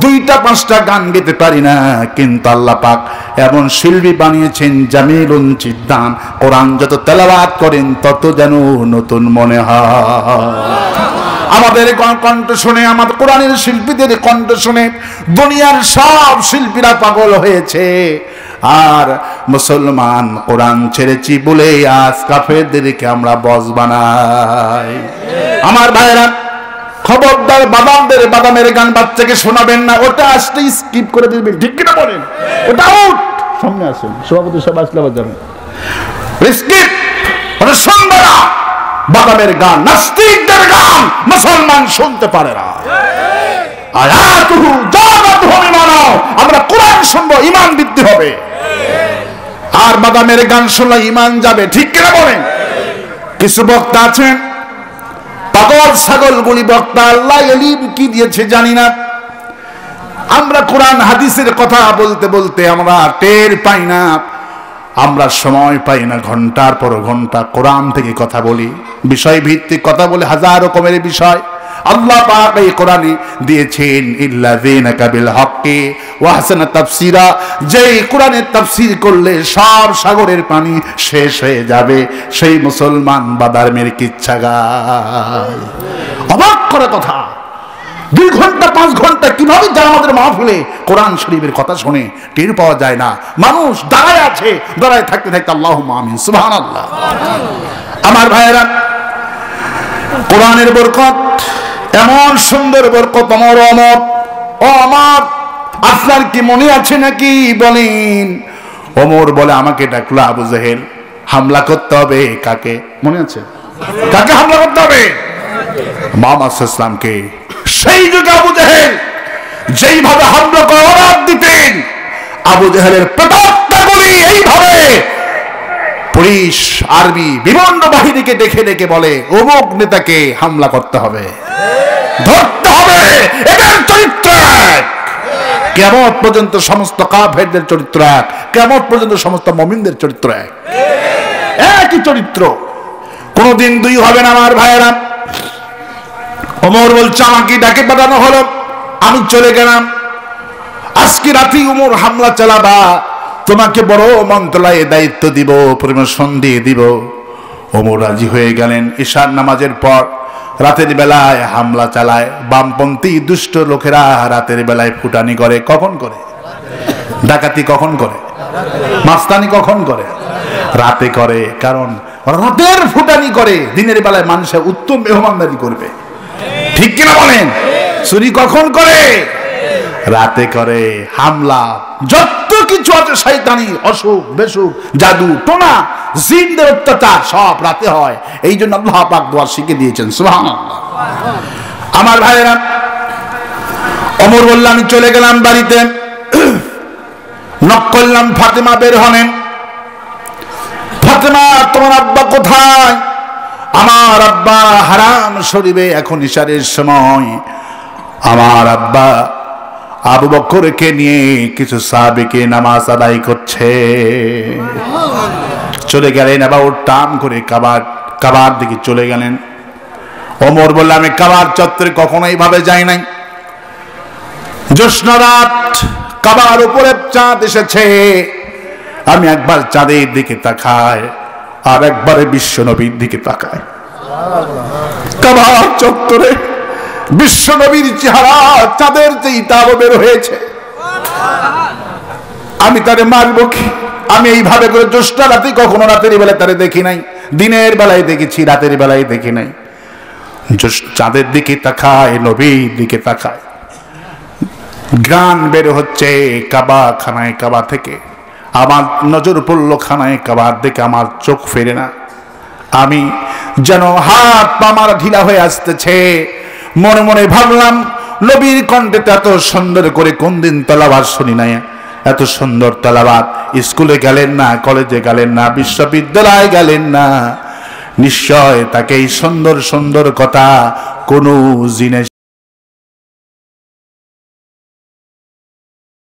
দুইটা পাঁচটা গান গেতে পারি না, কিন্তু আল্লাহ পাক এমন শিল্পী বানিয়েছেন জামিলুন জিদ্দান, কোরআন যত তেলাওয়াত করেন তত যেন নতুন মনে হয়। আমাদের কণ্ঠ শুনে, আমাদের কোরআনের শিল্পীদের কণ্ঠ শুনে দুনিয়ার সব শিল্পীরা পাগল হয়েছে। আর মুসলমান কোরআন ছেড়েছি বলে আজ কাফেরদেরকে আমরা বস বানাই। আমার ভাইরা, খবরদার বাদামের গান বাচ্চাকে শোনাবেন না, ওটা আসতে স্কিপ করে দিবেন, ঠিক কিনা বলেন? ওটা আউট। সামনে আসেন, সভাপতি সব আসলে যাবেন, স্কিপ। ওটা শুনবে না, বাদামের গান, নাস্তিকদের গান মুসলমান শুনতে পারে না। আয়াতুহু জাগাতুহু ঈমানা, আমরা কোরআন শুনবো, ঈমান বৃদ্ধি হবে। আর বাদামের গান শুনলে ঈমান যাবে, ঠিক কিনা বলেন? কিছু বক্তা আছেন পাগল ছাগলগুলি বক্তা, আল্লাহ এলিম কি দিয়েছে জানি না। আমরা কোরআন হাদিসের কথা বলতে বলতে আমরা টের পাই না, আমরা সময় পাই না, ঘন্টার পর ঘন্টা কোরআন থেকে কথা বলি, বিষয় ভিত্তিক কথা বলে, হাজার রকমের বিষয় আল্লাহ পাক এই কোরআনে দিয়েছেন। ইল্লাযীনাকা বিল হক্কি ওয়া আহসানা তাফসীরা, যেই কোরআনের তাফসীর করলে সব সাগরের পানি শেষ হয়ে যাবে, সেই মুসলমান বাদামের কিচ্ছা গায়। অবাক করা কথা, 2 ঘন্টা 5 ঘন্টা কিভাবে যায় আমাদের মাহফিলে কোরআন শরীফের কথা শুনে, টের পাওয়া যায় না। মানুষ দাঁড়ায় আছে, দাঁড়ায় থাকতে থাকতে আল্লাহুম্মা আমিন, সুবহানাল্লাহ। আমার ভাইয়েরা, কোরআনের বরকত এমন সুন্দর বরকত, অমর অমর। ও আমার, আপনার কি মনে আছে নাকি বলেন? ওমর বলে, আমাকে ডাকলো আবু জেহেল, হামলা করতে হবে। কাকে? মনে আছে? কাকে হামলা করতে হবে? মুহাম্মদ সাল্লাল্লাহু আলাইহি ওয়াসাল্লামকে। সেই যুগে আবু জেহেল যেইভাবে হামলা করার দিতেন, আবু জেহেলের প্রতাপগুলি এইভাবে পুলিশ, আর্মি, বিভিন্ন বাহিনীকে ডেকে ডেকে বলে, অমুক নেতাকে হামলা করতে হবে, ধরতে হবে। এদের চরিত্র এক, কিয়ামত পর্যন্ত সমস্ত কাফেরদের চরিত্র এক, কিয়ামত পর্যন্ত সমস্ত মুমিনদের চরিত্র এক, একই চরিত্র, কোনদিন দুই হবে না। আমার ভাইয়েরা, ওমর বলছে, আমাকে ডাকে পাঠানো হলো, আমি চলে গেলাম। আজকে রাতে ওমর হামলা চালাবা, তোমাকে বড় মন্ত্রণালয়ে দায়িত্ব দিব, প্রমোশন দিয়ে দিব। ওমর রাজি হয়ে গেলেন। ঈশার নামাজের পর রাতের বেলায় হামলা চালায়। বামপন্থী দুষ্ট লোকেরা রাতের বেলায় ফুটানি করে। কখন করে? ডাকাতি কখন করে? মাস্তানি কখন করে? রাতে করে। কারণ রাতের ফুটানি করে, দিনের বেলায় মানুষের উত্তম মেহমানদারি করবে, ঠিক কিনা বলেন? চুরি কখন করে? রাতে করে। হামলা যত কিছু আছে, শয়তানি, অসুখ বেসুখ, জাদু টোনা, জিনদের অত্যাচার সব রাতে হয়। এই জন্য আল্লাহ পাক দোয়া শিখে দিয়েছেন, সুবহানাল্লাহ। আমার ভাইয়েরা, ওমর বলল, আমি চলে গেলাম বাড়িতে, নক করলাম, ফাতেমা বের হলেন। ফাতেমা, তোমার আব্বা কোথায়? আমার আব্বা হারাম শরীফে, এখন ইশারের সময়। আমার আব্বা আবু বকরকে নিয়ে কিছু সাহাবীকে নামাজ আদায় করছে। চলে গেলেন আবার টাম করে কাবার দিকে চলে গেলেন। ওমর বলল, আমি কাবার চত্বরে কখনো এইভাবে যাই নাই। জ্যোৎস্না রাত, কাবার উপরে চাঁদ এসেছে, আমি একবার চাঁদের দিকে তাকাই, আর একবারে বিশ্ব নবীর দিকে তাকাই। কাবার চত্বরে বিশ্ব নবীর চেহারা চাঁদের চেয়ে আরো বের হয়েছে। আমি তারে মারবো কি? আমি এইভাবে করে জ্যোৎস্না রাতে কখনো রাতের বেলায় তারে দেখি নাই, দিনের বেলায় দেখেছি, রাতের বেলায় দেখি নাই। চাঁদের দিকে তাকায়, নবীর দিকে তাকায়, গান বের হচ্ছে খানায় কাবা থেকে। আমার নজর পড়ল খানায় কাবার দিকে, আমার চোখ ফেরে না। আমি যেন হাত পা আমার ঢিলা হয়ে আসতেছে। মনে মনে ভাবলাম, নবীর কণ্ঠে এত সুন্দর করে কোনদিন তেলাওয়াত শুনি নাই। এত সুন্দর তেলাওয়াত স্কুলে গেলেন না, কলেজে গেলেন না, বিশ্ববিদ্যালয়ে গেলেন না, নিশ্চয় তাকে এই সুন্দর সুন্দর কথা কোনো জিনিস